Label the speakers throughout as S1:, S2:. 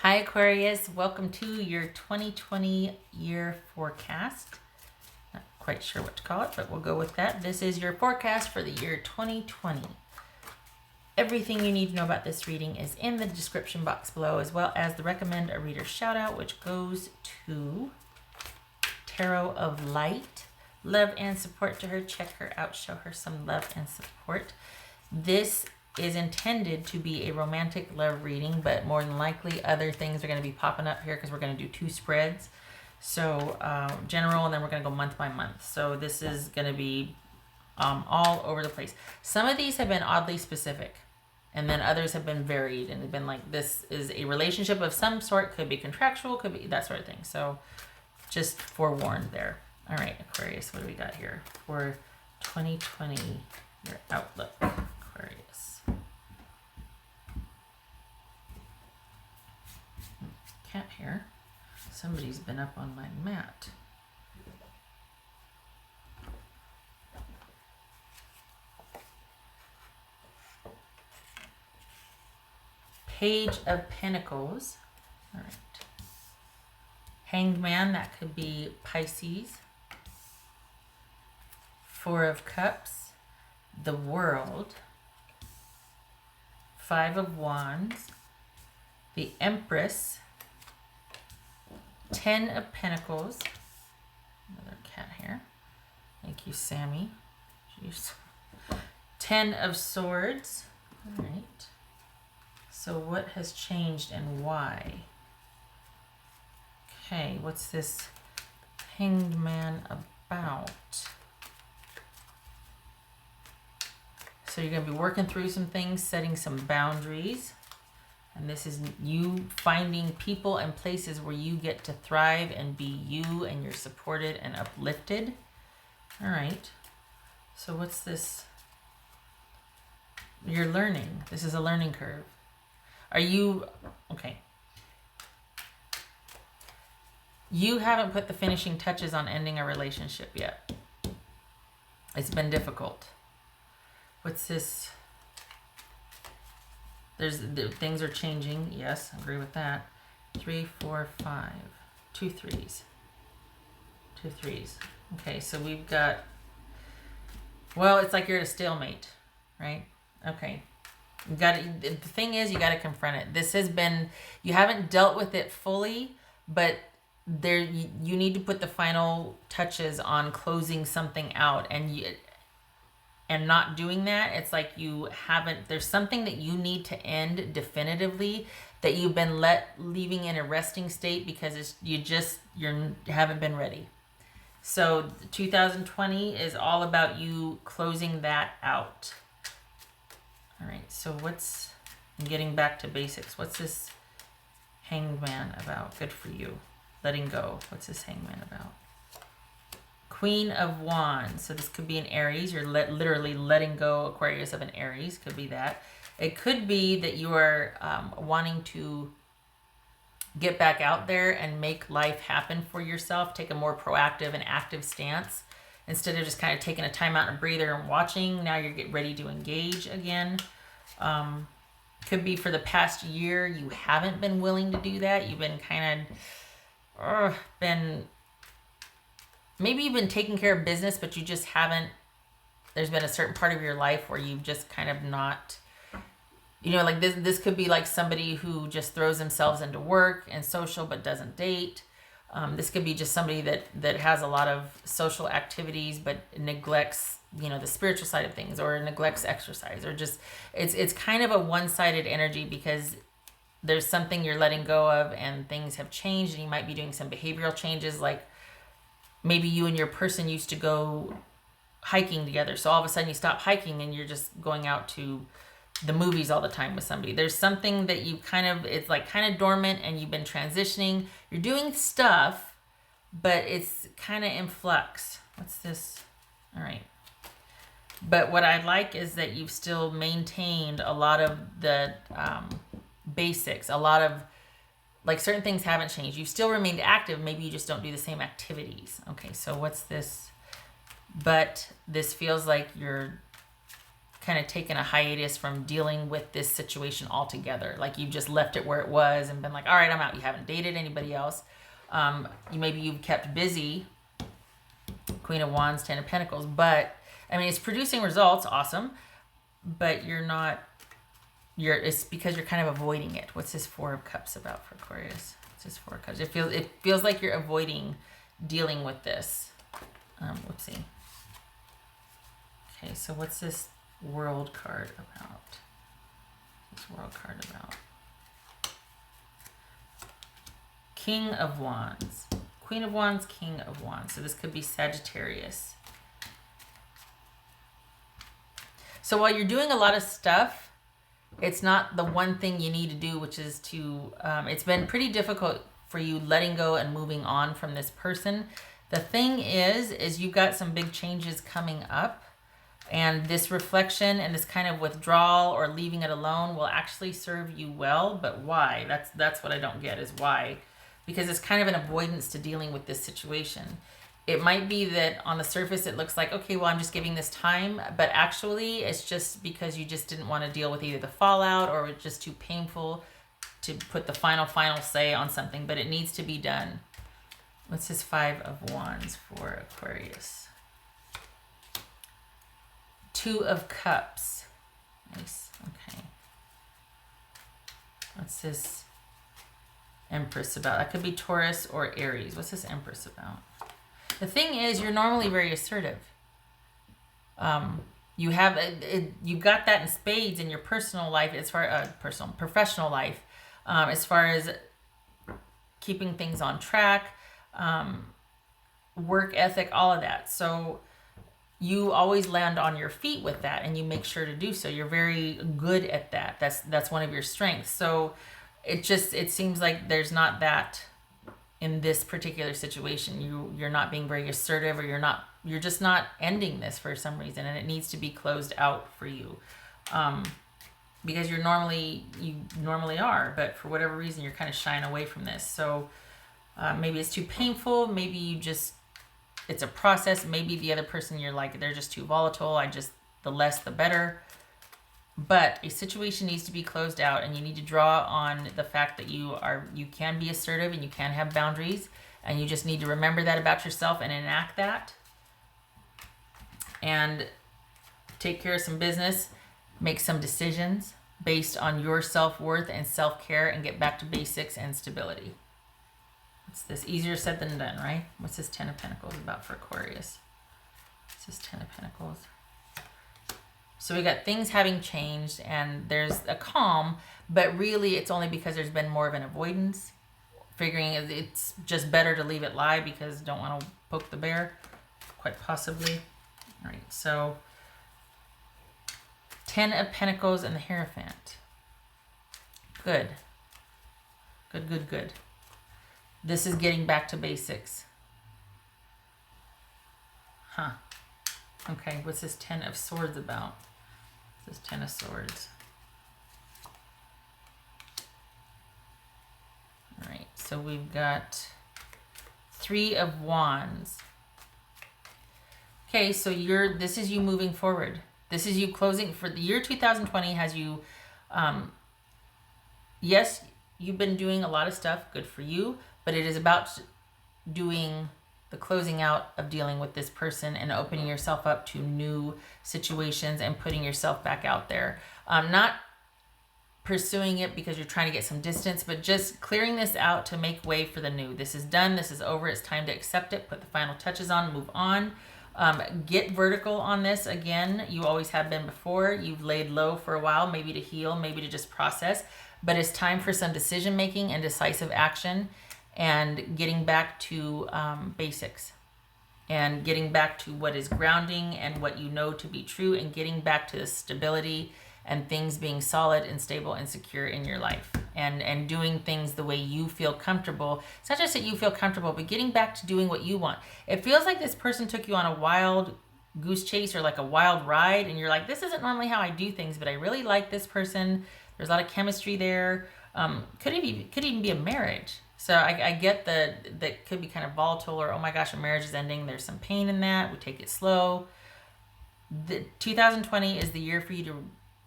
S1: Hi Aquarius, welcome to your 2020 year forecast. Not quite sure what to call it, but we'll go with that. This is your forecast for the year 2020. Everything you need to know about this reading is in the description box below, as well as the recommend a reader shout out, which goes to Tarot of Light. Love and support to her. Check her out, show her some love and support. This is intended to be a romantic love reading, but more than likely other things are going to be popping up here because we're going to do two spreads. So general, and then we're going to go month by month. So this is going to be all over the place. Some of these have been oddly specific, and then others have been varied and have been like, this is a relationship of some sort, could be contractual, could be that sort of thing. So just forewarned there. All right, Aquarius, what do we got here for 2020, your outlook, Aquarius? Cat hair. Somebody's been up on my mat. Page of Pentacles. All right. Hanged Man, that could be Pisces. Four of Cups. The World. Five of Wands. The Empress. 10 of Pentacles. Another cat here. Thank you, Sammy. Jeez. 10 of Swords. All right. So what has changed and why? Okay, what's this Hanged Man about? So you're going to be working through some things, setting some boundaries. And this is you finding people and places where you get to thrive and be you, and you're supported and uplifted. All right. So what's this? You're learning. This is a learning curve. Are you, okay. You haven't put the finishing touches on ending a relationship yet. It's been difficult. What's this? Things are changing. Yes, I agree with that. 3, 4, 5. 2 threes. 2 threes. Okay, so we've got, well, it's like you're at a stalemate, right? Okay. You got to, the thing is, you got to confront it. This has been, you haven't dealt with it fully, but there you need to put the final touches on closing something out, and not doing that, it's like you haven't, there's something that you need to end definitively that you've been leaving in a resting state because you haven't been ready. So 2020 is all about you closing that out. All right, so I'm getting back to basics. What's this Hanged Man about? Good for you. Letting go. What's this Hanged Man about? Queen of Wands. So this could be an Aries. You're literally letting go, Aquarius, of an Aries. Could be that. It could be that you are wanting to get back out there and make life happen for yourself. Take a more proactive and active stance. Instead of just kind of taking a time out and a breather and watching, now you're getting ready to engage again. Could be for the past year you haven't been willing to do that. You've been kind of maybe you've been taking care of business, but you just haven't, there's been a certain part of your life where you've just kind of not, like this could be like somebody who just throws themselves into work and social but doesn't date. This could be just somebody that has a lot of social activities but neglects, the spiritual side of things, or neglects exercise, or just, it's kind of a one-sided energy because there's something you're letting go of and things have changed, and you might be doing some behavioral changes, like maybe you and your person used to go hiking together. So all of a sudden you stop hiking and you're just going out to the movies all the time with somebody. There's something that you it's like kind of dormant, and you've been transitioning. You're doing stuff, but it's kind of in flux. What's this? All right. But what I like is that you've still maintained a lot of the basics, a lot of, like, certain things haven't changed. You've still remained active. Maybe you just don't do the same activities. Okay, so what's this? But this feels like you're kind of taken a hiatus from dealing with this situation altogether. Like you've just left it where it was and been like, all right, I'm out. You haven't dated anybody else. Maybe you've kept busy. Queen of Wands, Ten of Pentacles. But, I mean, it's producing results. Awesome. But it's because you're kind of avoiding it. What's this Four of Cups about for Aquarius? What's this Four of Cups? It feels like you're avoiding dealing with this. Whoopsie. Okay, so what's this World card about? What's this World card about? King of Wands. Queen of Wands, King of Wands. So this could be Sagittarius. So while you're doing a lot of stuff, it's not the one thing you need to do, which is to, it's been pretty difficult for you letting go and moving on from this person. The thing is you've got some big changes coming up, and this reflection and this kind of withdrawal or leaving it alone will actually serve you well. But why? That's what I don't get, is why. Because it's kind of an avoidance to dealing with this situation. It might be that on the surface it looks like, okay, well, I'm just giving this time, but actually it's just because you just didn't want to deal with either the fallout or it's just too painful to put the final say on something, but it needs to be done. What's this Five of Wands for Aquarius? Two of Cups. Nice. Okay. What's this Empress about? That could be Taurus or Aries. What's this Empress about? The thing is, you're normally very assertive. You've got that in spades in your personal life, as far professional life, as far as keeping things on track, work ethic, all of that. So you always land on your feet with that, and you make sure to do so. You're very good at that. That's one of your strengths. So it seems like there's not that in this particular situation. You're not being very assertive, or you're just not ending this for some reason, and it needs to be closed out for you. Because you normally are, but for whatever reason you're kind of shying away from this. So maybe it's too painful, maybe it's a process, maybe the other person, you're like, they're just too volatile, the less the better. But a situation needs to be closed out, and you need to draw on the fact that you can be assertive and you can have boundaries, and you just need to remember that about yourself and enact that. And take care of some business, make some decisions based on your self-worth and self-care, and get back to basics and stability. It's this easier said than done, right? What's this Ten of Pentacles about for Aquarius? What's this Ten of Pentacles? So we got things having changed, and there's a calm, but really it's only because there's been more of an avoidance, figuring it's just better to leave it lie because don't want to poke the bear, quite possibly. All right, so Ten of Pentacles and the Hierophant. Good. Good. This is getting back to basics. Huh. Okay, what's this Ten of Swords about? What's this Ten of Swords? All right, so we've got Three of Wands. Okay, so this is you moving forward. This is you closing for the year 2020. Has you, yes, you've been doing a lot of stuff, good for you, but it is about doing the closing out of dealing with this person and opening yourself up to new situations and putting yourself back out there. Not pursuing it because you're trying to get some distance, but just clearing this out to make way for the new. This is done. This is over. It's time to accept it, put the final touches on, move on. Get vertical on this again. You always have been before. You've laid low for a while, maybe to heal, maybe to just process, but it's time for some decision making and decisive action, and getting back to basics, and getting back to what is grounding and what you know to be true, and getting back to the stability and things being solid and stable and secure in your life, and doing things the way you feel comfortable. It's not just that you feel comfortable, but getting back to doing what you want. It feels like this person took you on a wild goose chase, or like a wild ride, and you're like, this isn't normally how I do things, but I really like this person. There's a lot of chemistry there. Could even be a marriage. So I get that could be kind of volatile, or, oh my gosh, a marriage is ending. There's some pain in that. We take it slow. The 2020 is the year for you to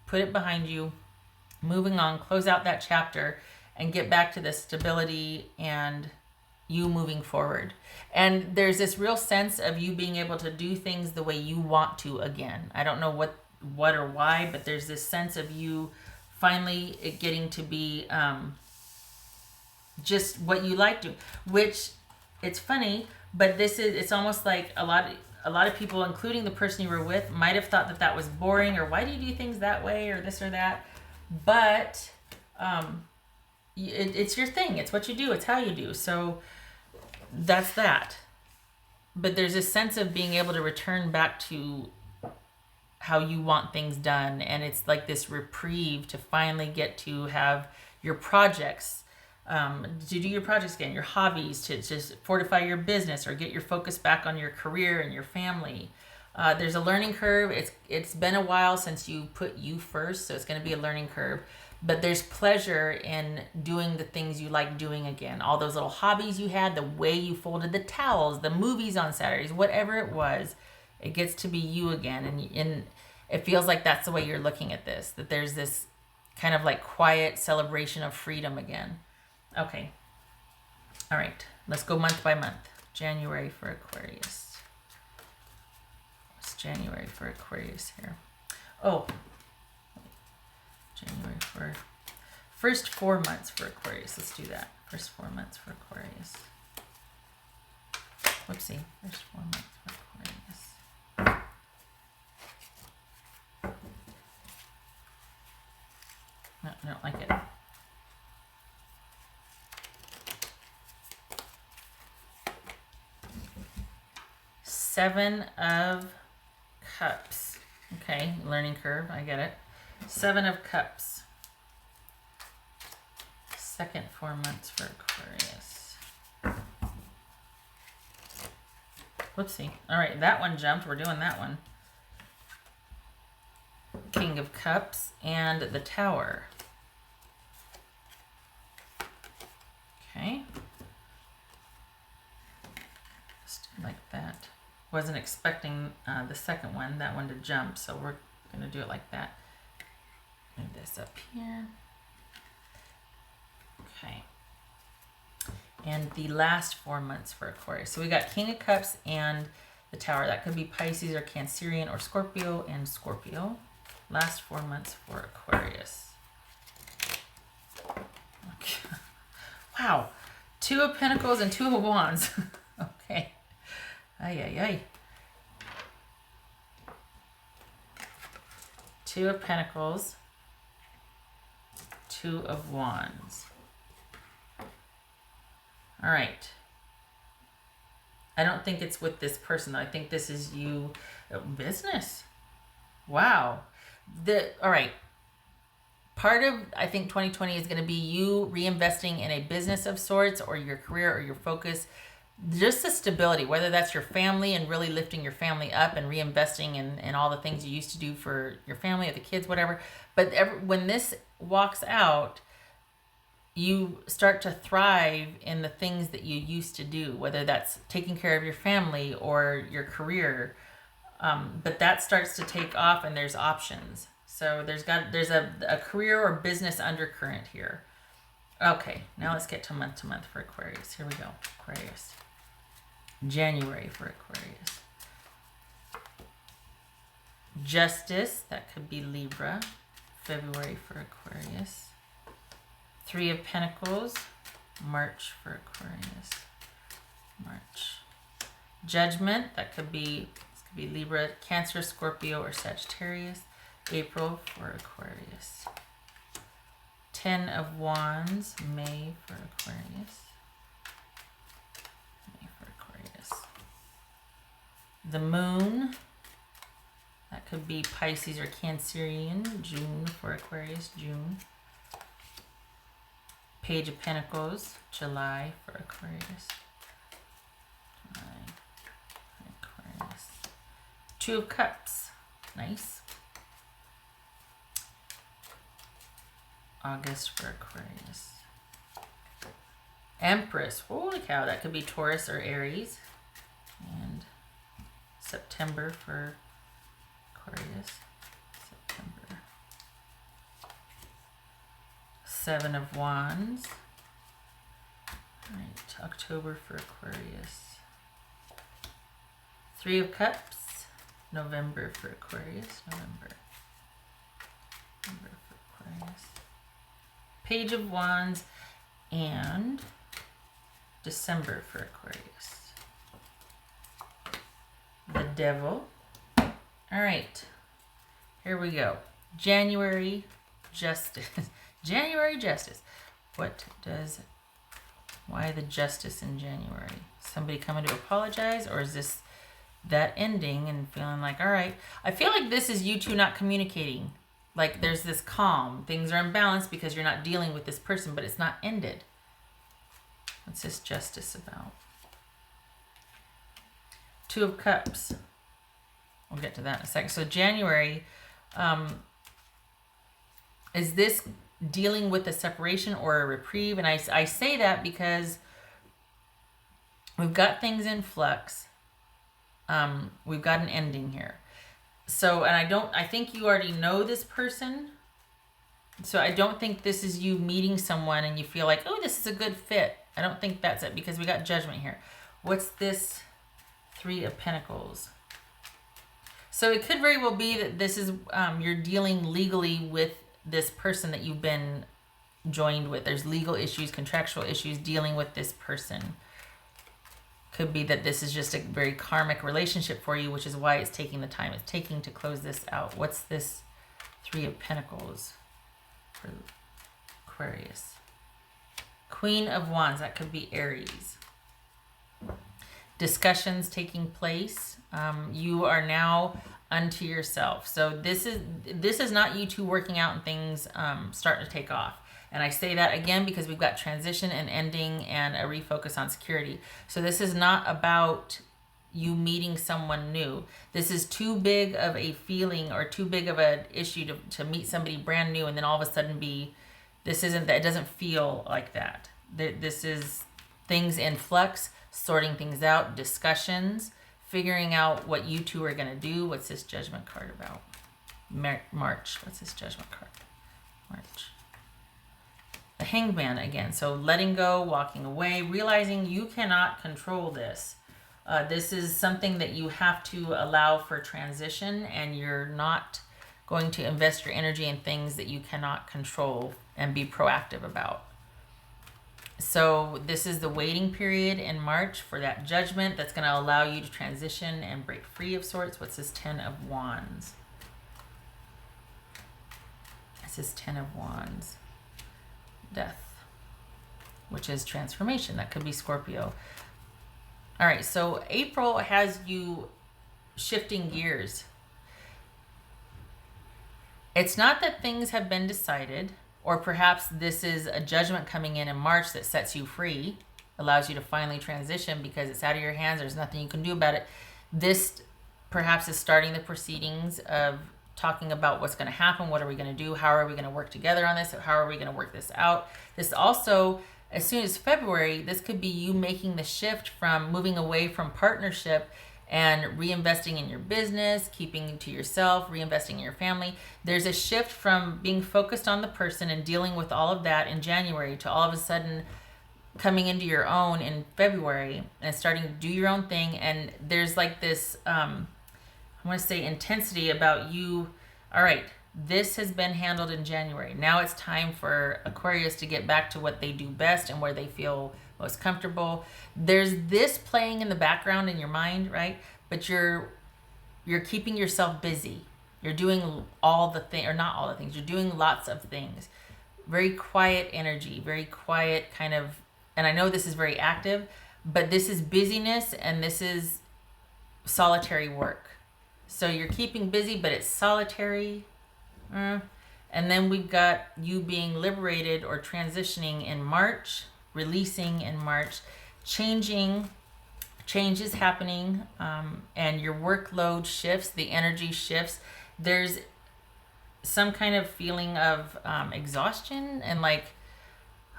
S1: put it behind you, moving on, close out that chapter, and get back to the stability and you moving forward. And there's this real sense of you being able to do things the way you want to again. I don't know what or why, but there's this sense of you finally it getting to be just what you like to, which it's funny, but it's almost like a lot of people, including the person you were with, might have thought that was boring, or why do you do things that way, or this or that. But it's your thing. It's what you do. It's how you do. So that's that. But there's a sense of being able to return back to how you want things done, and it's like this reprieve to finally get to have your projects, to do your projects again, your hobbies, to just fortify your business or get your focus back on your career and your family. There's a learning curve. It's been a while since you put you first, so it's going to be a learning curve. But there's pleasure in doing the things you like doing again. All those little hobbies you had, the way you folded the towels, the movies on Saturdays, whatever it was, it gets to be you again. And it feels like that's the way you're looking at this, that there's this kind of like quiet celebration of freedom again. Okay. All right. Let's go month by month. January for Aquarius. What's January for Aquarius here? Oh, January for first 4 months for Aquarius. Let's do that. First 4 months for Aquarius. Whoopsie. First 4 months for Aquarius. No, I don't like it. Seven of Cups. Okay, learning curve. I get it. 7 of Cups. Second 4 months for Aquarius. Whoopsie. All right, that one jumped. We're doing that one. King of Cups and the Tower. Okay. Just like that. Wasn't expecting the second one, that one to jump, so we're going to do it like that. Move this up here. Okay. And the last 4 months for Aquarius. So we got King of Cups and the Tower. That could be Pisces or Cancerian or Scorpio and Scorpio. Last 4 months for Aquarius. Okay. Wow. 2 of Pentacles and 2 of Wands. Okay. Ay, ay, ay. 2 of Pentacles. 2 of Wands. All right. I don't think it's with this person, though. I think this is you. Business. Wow. All right. Part of, I think, 2020 is going to be you reinvesting in a business of sorts, or your career, or your focus. Just the stability, whether that's your family and really lifting your family up and reinvesting in all the things you used to do for your family or the kids, whatever. But when this walks out, you start to thrive in the things that you used to do, whether that's taking care of your family or your career. But that starts to take off, and there's options. So there's a career or business undercurrent here. Okay, now let's get to month for Aquarius. Here we go, Aquarius. January for Aquarius. Justice, that could be Libra. February for Aquarius. 3 of Pentacles, March for Aquarius. March. Judgment, that could be Libra, Cancer, Scorpio, or Sagittarius. April for Aquarius. 10 of Wands, May for Aquarius. The Moon, that could be Pisces or Cancerian. June for Aquarius, June. Page of Pentacles, July for Aquarius. July for Aquarius. 2 of Cups, nice. August for Aquarius. Empress, holy cow, that could be Taurus or Aries. And September for Aquarius. September. 7 of Wands. All right, October for Aquarius. 3 of Cups. November for Aquarius. November for Aquarius. Page of Wands and December for Aquarius. The Devil. All right, here we go. January Justice. January Justice. Why the Justice in January? Somebody coming to apologize, or is this that ending and feeling like, all right? I feel like this is you two not communicating. Like there's this calm. Things are imbalanced because you're not dealing with this person, but it's not ended. What's this Justice about? 2 of Cups. We'll get to that in a second. So January, is this dealing with a separation or a reprieve? And I say that because we've got things in flux. We've got an ending here. So, and I think you already know this person. So I don't think this is you meeting someone and you feel like, oh, this is a good fit. I don't think that's it, because we got Judgment here. What's this 3 of Pentacles? So it could very well be that this is, you're dealing legally with this person that you've been joined with. There's legal issues, contractual issues dealing with this person. Could be that this is just a very karmic relationship for you, which is why it's taking the time it's taking to close this out. What's this 3 of Pentacles for Aquarius? Queen of Wands, that could be Aries. Discussions taking place. You are now unto yourself. So this is not you two working out and things starting to take off. And I say that again because we've got transition and ending and a refocus on security. So this is not about you meeting someone new. This is too big of a feeling or too big of an issue to meet somebody brand new and then all of a sudden be, this isn't that, it doesn't feel like that. This is things in flux, sorting things out, discussions, figuring out what you two are going to do. What's this Judgment card about? March. What's this Judgment card? March. The Hangman again. So letting go, walking away, realizing you cannot control this. This is something that you have to allow for transition, and you're not going to invest your energy in things that you cannot control and be proactive about. So this is the waiting period in March for that Judgment that's going to allow you to transition and break free of sorts. What's this 10 of Wands? This is 10 of Wands. Death, which is transformation. That could be Scorpio. All right, so April has you shifting gears. It's not that things have been decided, or perhaps this is a Judgment coming in March that sets you free, allows you to finally transition because it's out of your hands. There's nothing you can do about it. This perhaps is starting the proceedings of talking about what's going to happen. What are we going to do? How are we going to work together on this? How are we going to work this out? This also, as soon as February, this could be you making the shift from moving away from partnership and reinvesting in your business, keeping to yourself, reinvesting in your family. There's a shift from being focused on the person and dealing with all of that in January to all of a sudden coming into your own in February and starting to do your own thing. And there's like this, I want to say intensity about you. All right, this has been handled in January. Now it's time for Aquarius to get back to what they do best and where they feel most comfortable. There's this playing in the background in your mind, right? But you're keeping yourself busy. You're doing all the things, or not all the things. You're doing lots of things. Very quiet energy, very quiet kind of, and I know this is very active, but this is busyness and this is solitary work. So you're keeping busy, but it's solitary. And then we've got you being liberated or transitioning in March, releasing in March, changes happening, and your workload shifts, the energy shifts. There's some kind of feeling of exhaustion and like,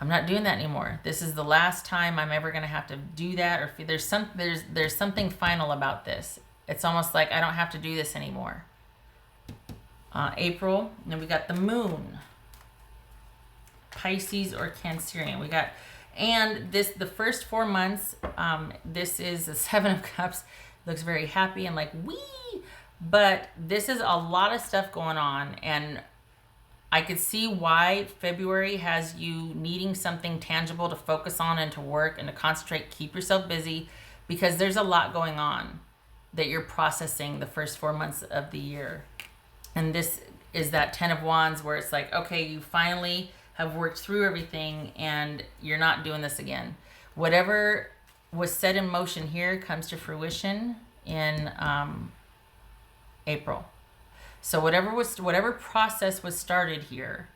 S1: I'm not doing that anymore. This is the last time I'm ever going to have to do that. Or there's something final about this. It's almost like I don't have to do this anymore. April, and then we got the moon. Pisces or Cancerian. We got, and this, the first 4 months, this is the Seven of Cups. Looks very happy and like, wee! But this is a lot of stuff going on, and I could see why February has you needing something tangible to focus on and to work and to concentrate, keep yourself busy, because there's a lot going on that you're processing the first 4 months of the year. And this is that 10 of Wands where it's like, okay, you finally have worked through everything and you're not doing this again. Whatever was set in motion here comes to fruition in April. So whatever process was started here,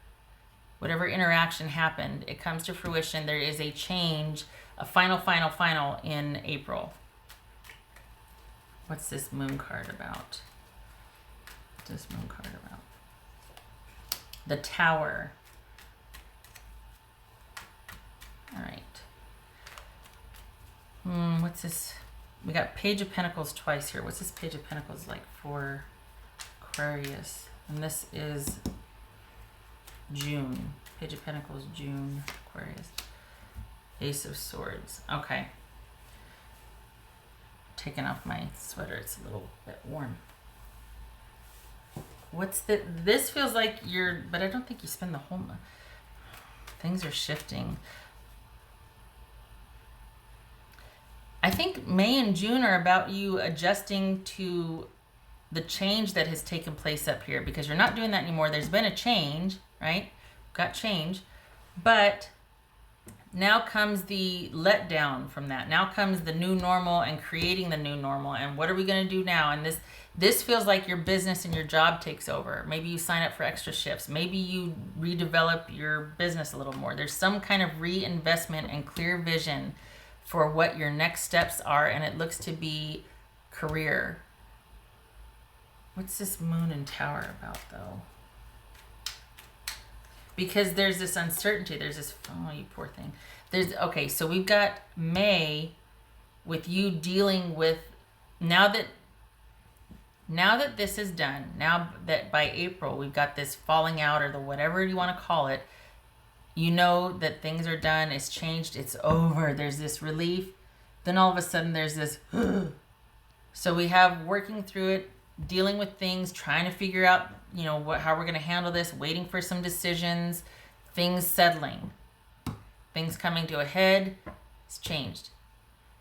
S1: whatever interaction happened, it comes to fruition. There is a change, a final in April. What's this moon card about? What's this moon card about? The Tower. All right. What's this? We got Page of Pentacles twice here. What's this Page of Pentacles like for Aquarius? And this is June. Page of Pentacles, June, Aquarius. Ace of Swords. Okay. Taking off my sweater. It's a little bit warm. What's the... This feels like you're... But I don't think you spend the whole month. Things are shifting. I think May and June are about you adjusting to the change that has taken place up here, because you're not doing that anymore. There's been a change, right? Got change. But now comes the letdown from that. Now comes the new normal and creating the new normal. And what are we going to do now? And this feels like your business and your job takes over. Maybe you sign up for extra shifts. Maybe you redevelop your business a little more. There's some kind of reinvestment and clear vision for what your next steps are, and it looks to be career. What's this Moon and Tower about, though? Because there's this uncertainty. There's this, oh, you poor thing. Okay, so we've got May with you dealing with, now that this is done, now that by April we've got this falling out, or the whatever you want to call it, you know that things are done, it's changed, it's over, there's this relief. Then all of a sudden there's this, so we have working through it, dealing with things, trying to figure out, how we're going to handle this, waiting for some decisions, things settling, things coming to a head, it's changed.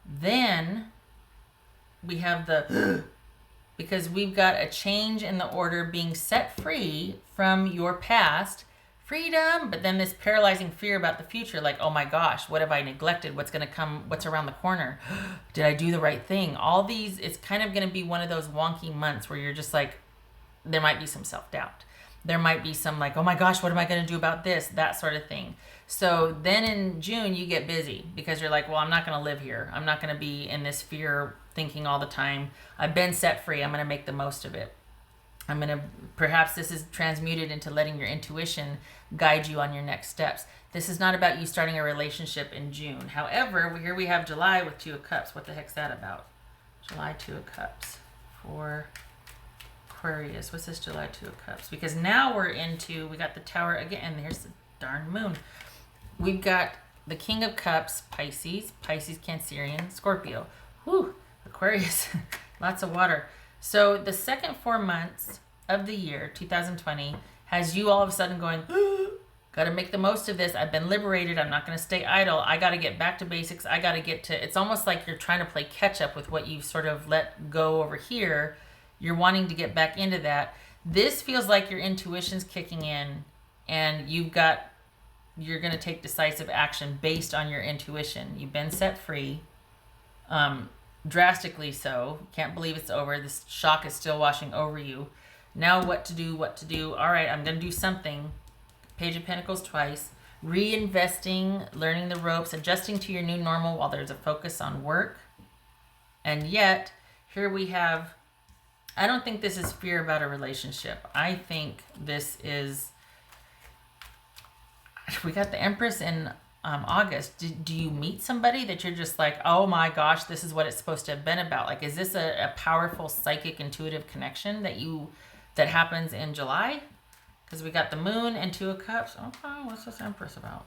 S1: Then we have the, because we've got a change in the order, being set free from your past, freedom, but then this paralyzing fear about the future, like, oh my gosh, what have I neglected? What's going to come? What's around the corner? Did I do the right thing? All these, it's kind of going to be one of those wonky months where you're just like, there might be some self-doubt. There might be some like, oh my gosh, what am I going to do about this? That sort of thing. So then in June, you get busy because you're like, well, I'm not going to live here. I'm not going to be in this fear thinking all the time. I've been set free. I'm going to make the most of it. Perhaps this is transmuted into letting your intuition guide you on your next steps. This is not about you starting a relationship in June. However, here we have July with Two of Cups. What the heck's that about? July, Two of Cups for Aquarius. What's this July, Two of Cups? Because now we got the Tower again, and there's the darn moon. We've got the King of Cups, Pisces, Cancerian, Scorpio. Whew, Aquarius, lots of water. So the second 4 months of the year, 2020, has you all of a sudden going, got to make the most of this. I've been liberated. I'm not going to stay idle. I got to get back to basics. I got to get to, it's almost like you're trying to play catch up with what you've sort of let go over here. You're wanting to get back into that. This feels like your intuition's kicking in, and you're going to take decisive action based on your intuition. You've been set free. Drastically so. Can't believe it's over. This shock is still washing over you. Now what to do. All right, I'm going to do something. Page of Pentacles twice. Reinvesting, learning the ropes, adjusting to your new normal while there's a focus on work. And yet, here we have, I don't think this is fear about a relationship. I think this is, we got the Empress in August. Do you meet somebody that you're just like, oh my gosh, this is what it's supposed to have been about? Like, is this a powerful psychic intuitive connection that you that happens in July. Because we got the moon and 2 of cups. Okay, what's this Empress about?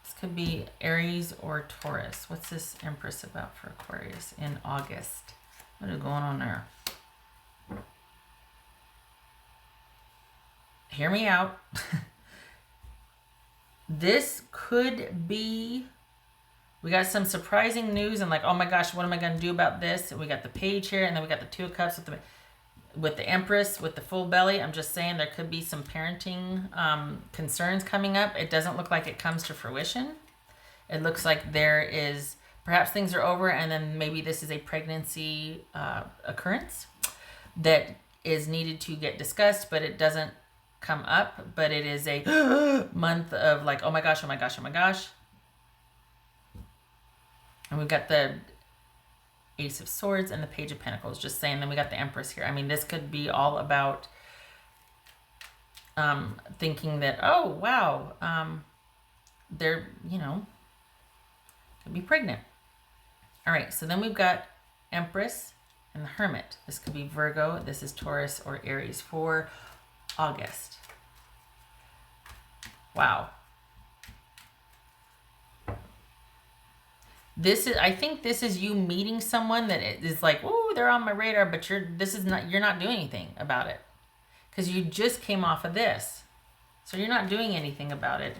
S1: This could be Aries or Taurus. What's this Empress about for Aquarius in August? What is going on there? Hear me out. This could be, we got some surprising news and like, oh my gosh, what am I going to do about this? And we got the Page here, and then we got the 2 of cups with the Empress, with the full belly. I'm just saying there could be some parenting concerns coming up. It doesn't look like it comes to fruition. It looks like there is, perhaps things are over, and then maybe this is a pregnancy occurrence that is needed to get discussed, but it doesn't come up. But it is a month of like, oh my gosh, oh my gosh, oh my gosh. And we've got the Ace of Swords and the Page of Pentacles, just saying. Then we got the Empress here. I mean, this could be all about thinking that, oh, wow, they're, you know, could be pregnant. All right, so then we've got Empress and the Hermit. This could be Virgo. This is Taurus or Aries for August. Wow. This is, I think this is you meeting someone that is like, oh, they're on my radar, but you're not doing anything about it. Because you just came off of this. So you're not doing anything about it.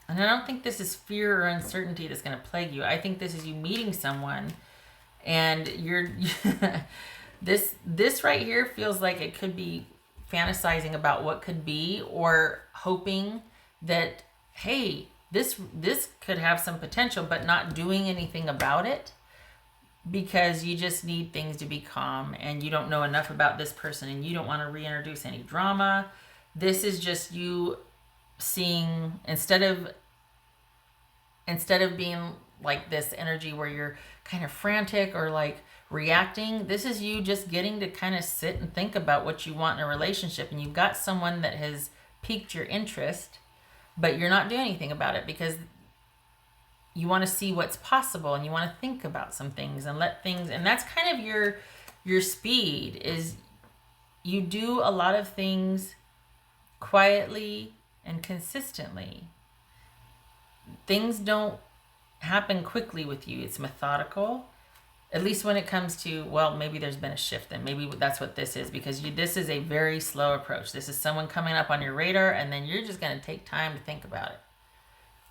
S1: And I don't think this is fear or uncertainty that's going to plague you. I think this is you meeting someone, and you're, this right here feels like it could be fantasizing about what could be, or hoping that, hey, this could have some potential, but not doing anything about it because you just need things to be calm, and you don't know enough about this person, and you don't want to reintroduce any drama. This is just you seeing, instead of being like this energy where you're kind of frantic or like reacting, this is you just getting to kind of sit and think about what you want in a relationship, and you've got someone that has piqued your interest, but you're not doing anything about it because you want to see what's possible, and you want to think about some things and let things, and that's kind of your speed, is you do a lot of things quietly and consistently. Things don't happen quickly with you. It's methodical, at least when it comes to, well, maybe there's been a shift, and maybe that's what this is, because this is a very slow approach. This is someone coming up on your radar, and then you're just going to take time to think about it.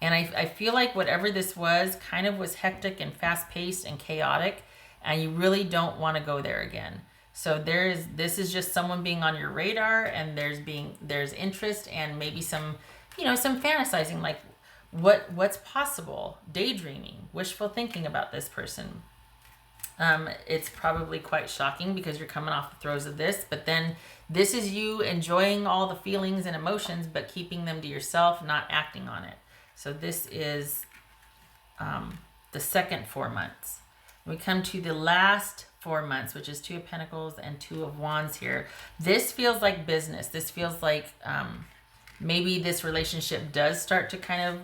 S1: And I feel like whatever this was kind of was hectic and fast-paced and chaotic, and you really don't want to go there again. So this is just someone being on your radar, and there's interest, and maybe some fantasizing, like what's possible, daydreaming, wishful thinking about this person. It's probably quite shocking because you're coming off the throes of this, but then this is you enjoying all the feelings and emotions, but keeping them to yourself, not acting on it. So this is the second 4 months. We come to the last 4 months, which is 2 of Pentacles and 2 of Wands here. This feels like business. This feels like maybe this relationship does start to kind of,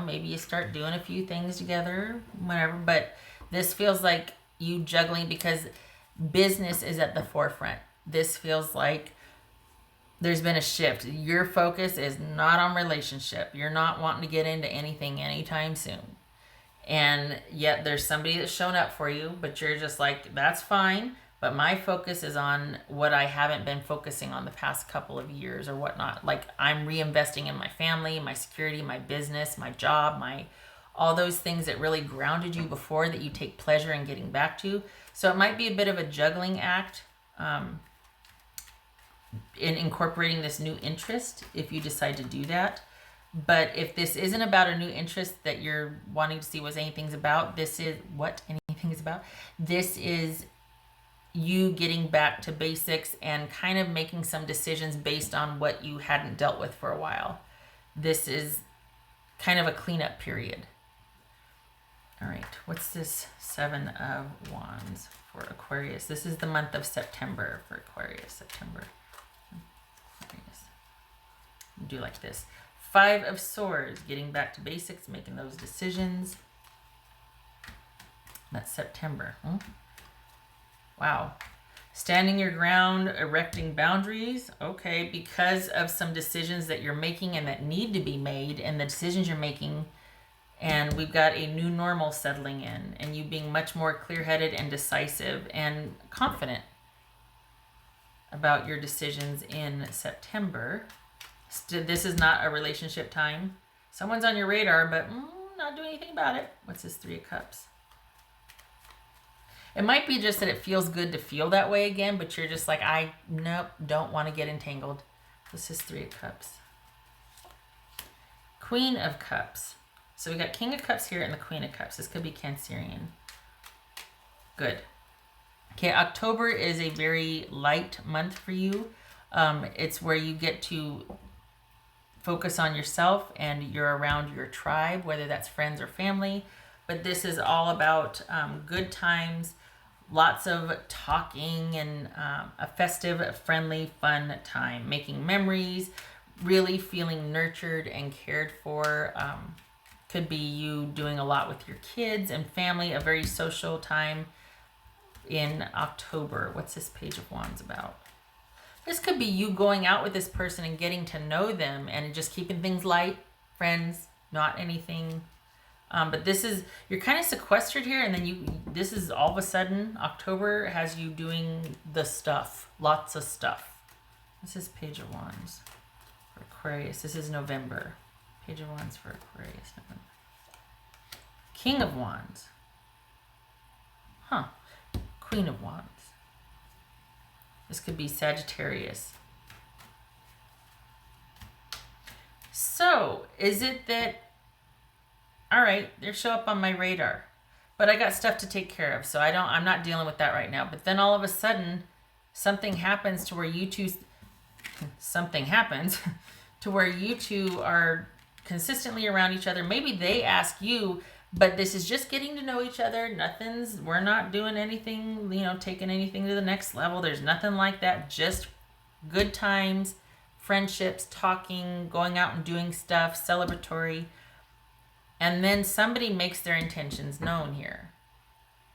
S1: maybe you start doing a few things together, whatever, but this feels like you juggling because business is at the forefront. This feels like there's been a shift. Your focus is not on relationship. You're not wanting to get into anything anytime soon. And yet there's somebody that's shown up for you, but you're just like, that's fine. But my focus is on what I haven't been focusing on the past couple of years or whatnot. Like, I'm reinvesting in my family, my security, my business, my job, all those things that really grounded you before, that you take pleasure in getting back to. So it might be a bit of a juggling act in incorporating this new interest if you decide to do that. But if this isn't about a new interest that you're wanting to see what anything's about, this is what anything is about. This is you getting back to basics and kind of making some decisions based on what you hadn't dealt with for a while. This is kind of a cleanup period. All right, what's this 7 of Wands for Aquarius? This is the month of September for Aquarius. September. Aquarius. Do like this. 5 of Swords, getting back to basics, making those decisions. That's September. Wow. Standing your ground, erecting boundaries. Okay, because of some decisions that you're making and that need to be made, and the decisions you're making, and we've got a new normal settling in, and you being much more clear-headed and decisive and confident about your decisions in September. This is not a relationship time. Someone's on your radar, but not doing anything about it. What's this 3 of Cups? It might be just that it feels good to feel that way again, but you're just like, nope, don't want to get entangled. This is 3 of Cups. Queen of Cups. So we got King of Cups here and the Queen of Cups. This could be Cancerian. Good. Okay, October is a very light month for you. It's where you get to focus on yourself and you're around your tribe, whether that's friends or family. But this is all about good times, lots of talking, and a festive, friendly, fun time. Making memories, really feeling nurtured and cared for. Could be you doing a lot with your kids and family, a very social time in October. What's this Page of Wands about? This could be you going out with this person and getting to know them and just keeping things light, friends, not anything. But this is, you're kind of sequestered here, and then this is all of a sudden, October has you doing the stuff, lots of stuff. This is Page of Wands for Aquarius. This is November. Page of Wands for Aquarius, November. King of Wands. Huh. Queen of Wands. This could be Sagittarius. So, is it that, all right, they show up on my radar, but I got stuff to take care of, so I'm not dealing with that right now. But then all of a sudden, something happens to where you two are consistently around each other. Maybe they ask you, but this is just getting to know each other. We're not doing anything, taking anything to the next level. There's nothing like that. Just good times, friendships, talking, going out and doing stuff, celebratory. And then somebody makes their intentions known here.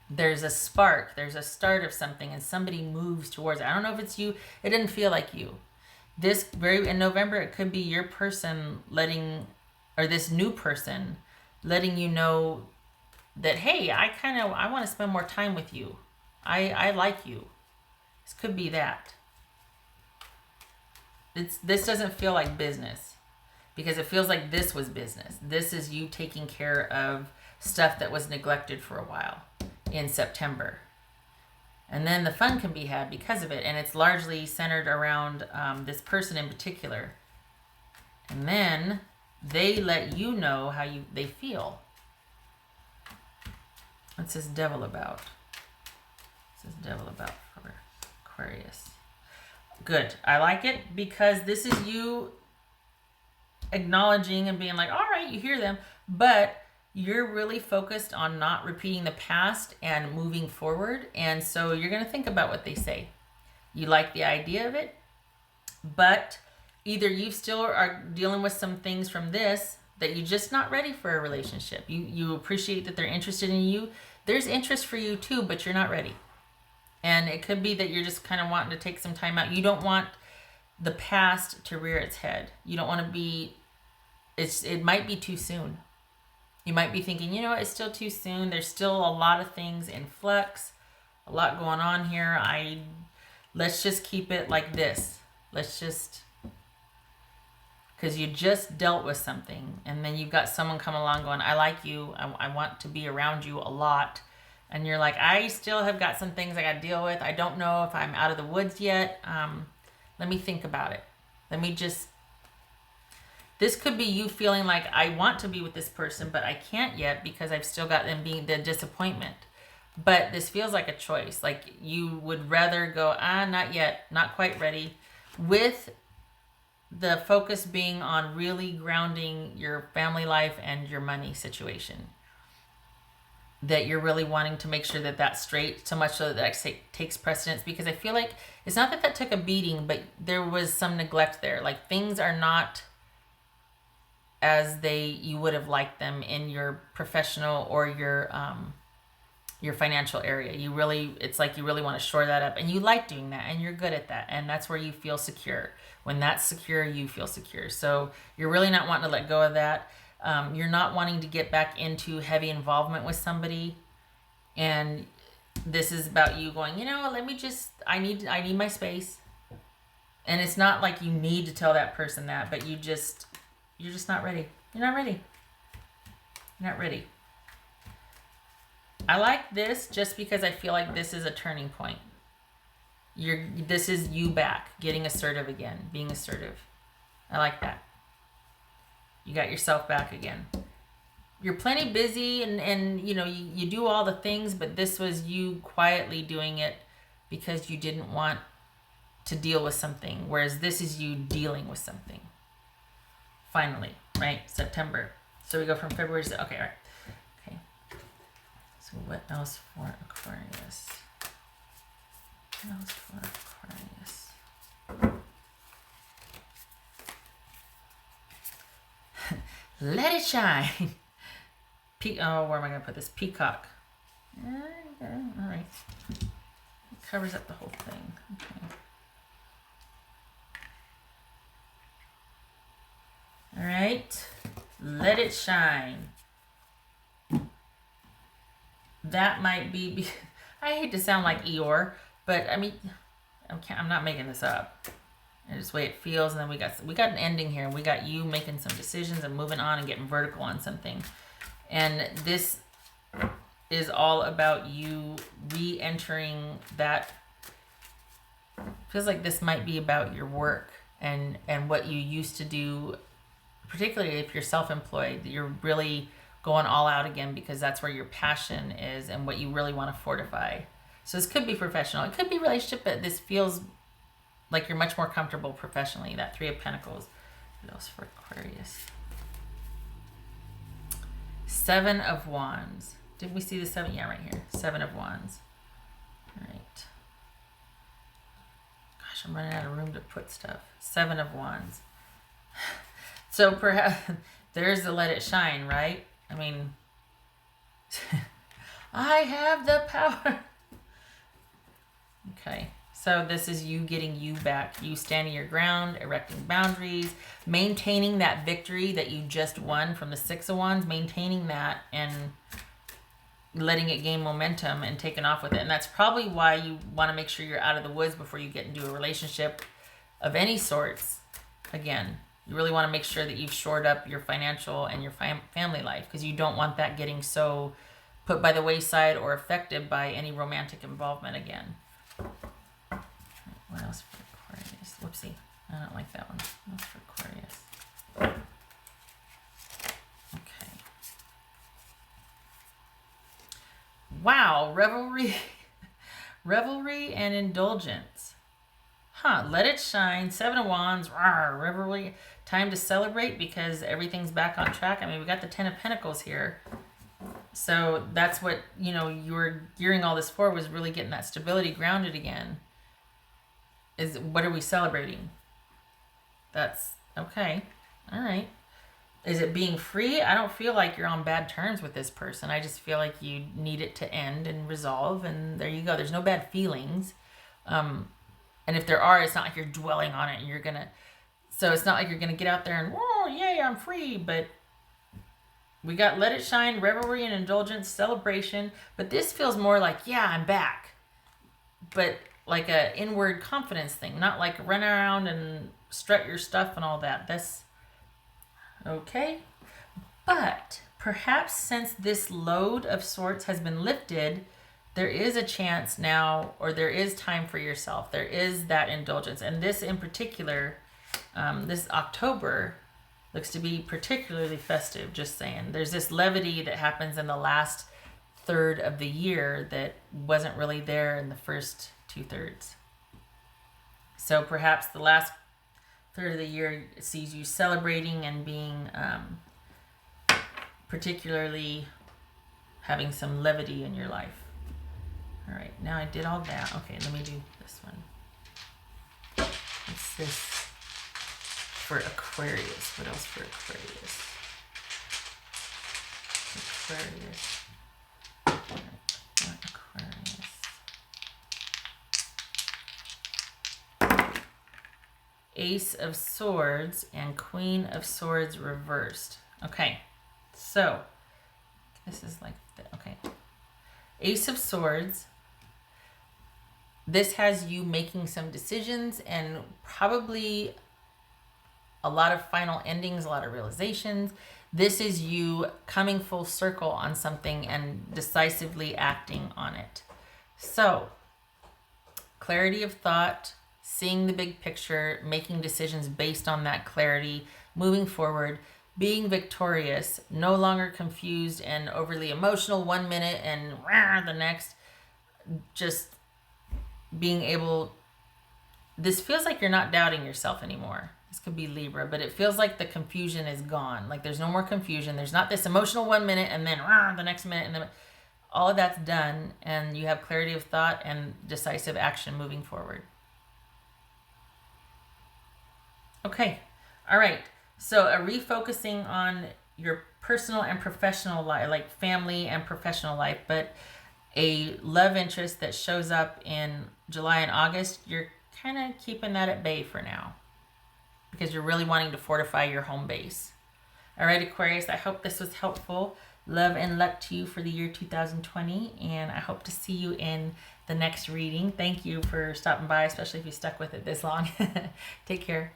S1: There's a spark, there's a start of something, and somebody moves towards it. I don't know if it's you. It didn't feel like you. In November, it could be your person this new person letting you know that, hey, I want to spend more time with you. I like you. This could be that. This doesn't feel like business, because it feels like this was business. This is you taking care of stuff that was neglected for a while in September. And then the fun can be had because of it. And it's largely centered around this person in particular. And then they let you know how they feel. What's this Devil about? What's this Devil about for Aquarius? Good. I like it because this is you acknowledging and being like, all right, you hear them, but you're really focused on not repeating the past and moving forward. And so you're going to think about what they say. You like the idea of it, but either you still are dealing with some things from this that you're just not ready for a relationship. You appreciate that they're interested in you. There's interest for you too, but you're not ready. And it could be that you're just kind of wanting to take some time out. You don't want the past to rear its head. You don't want to be, it might be too soon. You might be thinking, it's still too soon. There's still a lot of things in flux, a lot going on here. Let's just keep it like this. Because you just dealt with something, and then you've got someone come along going, I like you. I want to be around you a lot. And you're like, I still have got some things I got to deal with. I don't know if I'm out of the woods yet. Let me think about it. This could be you feeling like, I want to be with this person, but I can't yet because I've still got them being the disappointment. But this feels like a choice. Like you would rather go, not yet, not quite ready, with the focus being on really grounding your family life and your money situation. That you're really wanting to make sure that that's straight, so much so that takes precedence. Because I feel like it's not that took a beating, but there was some neglect there. Like things are not as you would have liked them in your professional or your your financial area. It's like you really want to shore that up, and you like doing that, and you're good at that, and that's where you feel secure. When that's secure, you feel secure. So you're really not wanting to let go of that. You're not wanting to get back into heavy involvement with somebody, and this is about you going, I need my space. And it's not like you need to tell that person that, but you're just not ready. You're not ready. You're not ready. I like this just because I feel like this is a turning point. This is you back, getting assertive again, being assertive. I like that. You got yourself back again. You're plenty busy and you do all the things, but this was you quietly doing it because you didn't want to deal with something, whereas this is you dealing with something. Finally, right? September. So we go from February to... Okay, all right. Okay. So what else for Aquarius? What else for Aquarius? Let it shine. Where am I going to put this? Peacock. All right. It covers up the whole thing. Okay. All right. Let it shine. That might be... I hate to sound like Eeyore, but I mean, I'm not making this up. It's just the way it feels, and then we got an ending here, and we got you making some decisions and moving on and getting vertical on something. And this is all about you re-entering that. Feels like this might be about your work and what you used to do, particularly if you're self-employed. You're really going all out again because that's where your passion is and what you really want to fortify. So this could be professional. It could be relationship, but this feels like you're much more comfortable professionally. That Three of Pentacles. What else for Aquarius? Seven of Wands. Didn't we see the seven? Yeah, right here. Seven of Wands. All right. Gosh, I'm running out of room to put stuff. Seven of Wands. So perhaps there's the let it shine, right? I mean, I have the power. Okay. So this is you getting you back, you standing your ground, erecting boundaries, maintaining that victory that you just won from the Six of Wands, maintaining that and letting it gain momentum and taking off with it. And that's probably why you want to make sure you're out of the woods before you get into a relationship of any sorts. Again, you really want to make sure that you've shored up your financial and your family life, because you don't want that getting so put by the wayside or affected by any romantic involvement again. What else for Aquarius? Whoopsie. I don't like that one. What else for Aquarius? Okay. Wow. Revelry and indulgence. Let it shine. Seven of Wands. Rawr, revelry. Time to celebrate because everything's back on track. I mean, we got the Ten of Pentacles here. So that's what, you were gearing all this for, was really getting that stability grounded again. What are we celebrating? That's okay. All right. Is it being free? I don't feel like you're on bad terms with this person. I just feel like you need it to end and resolve, and there you go. There's no bad feelings. And if there are, it's not like you're dwelling on it and so it's not like you're gonna get out there and, oh, yay, I'm free. But we got let it shine, revelry and indulgence, celebration. But this feels more like, yeah, I'm back. But like a inward confidence thing, not like run around and strut your stuff and all that. That's okay. But perhaps since this load of sorts has been lifted, there is a chance now, or there is time for yourself. There is that indulgence. And this in particular, this October looks to be particularly festive, just saying. There's this levity that happens in the last third of the year that wasn't really there in the first 2/3. So perhaps the last third of the year sees you celebrating and being particularly having some levity in your life. All right, now I did all that. Okay, let me do this one. What's this for Aquarius? What else for Aquarius? Aquarius. All right, Ace of Swords and Queen of Swords reversed. Okay, so this is like, okay. Ace of Swords. This has you making some decisions and probably a lot of final endings, a lot of realizations. This is you coming full circle on something and decisively acting on it. So, clarity of thought, seeing the big picture, making decisions based on that clarity, moving forward, being victorious, no longer confused and overly emotional 1 minute and the next. Just being able, this feels like you're not doubting yourself anymore. This could be Libra, but it feels like the confusion is gone. Like there's no more confusion. There's not this emotional 1 minute and then the next minute, and then all of that's done, and you have clarity of thought and decisive action moving forward. Okay, all right. So a refocusing on your personal and professional life, like family and professional life, but a love interest that shows up in July and August, you're kind of keeping that at bay for now because you're really wanting to fortify your home base. All right, Aquarius, I hope this was helpful. Love and luck to you for the year 2020, and I hope to see you in the next reading. Thank you for stopping by, especially if you stuck with it this long. Take care.